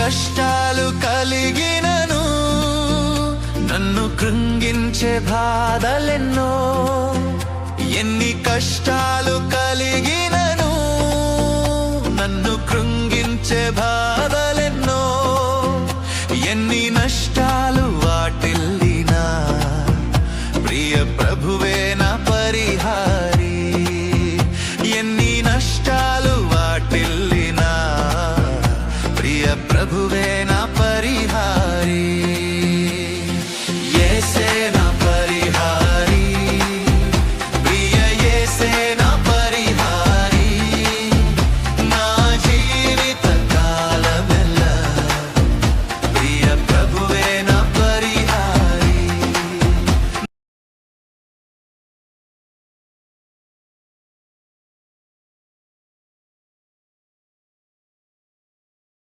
కష్టాలు కలిగినను, నన్ను కృంగించే బాధలెన్నో. ఎన్ని కష్టాలు కలిగినను, నన్ను కృంగించే బాధలెన్నో. ఎన్ని నష్టాలు వాటిల్లినా, ప్రియ ప్రభువే నా పరిహారి. ఎన్ని నష్టాలు వాటిల్లినా, ప్రియ ప్రభువే నా పరిహారి.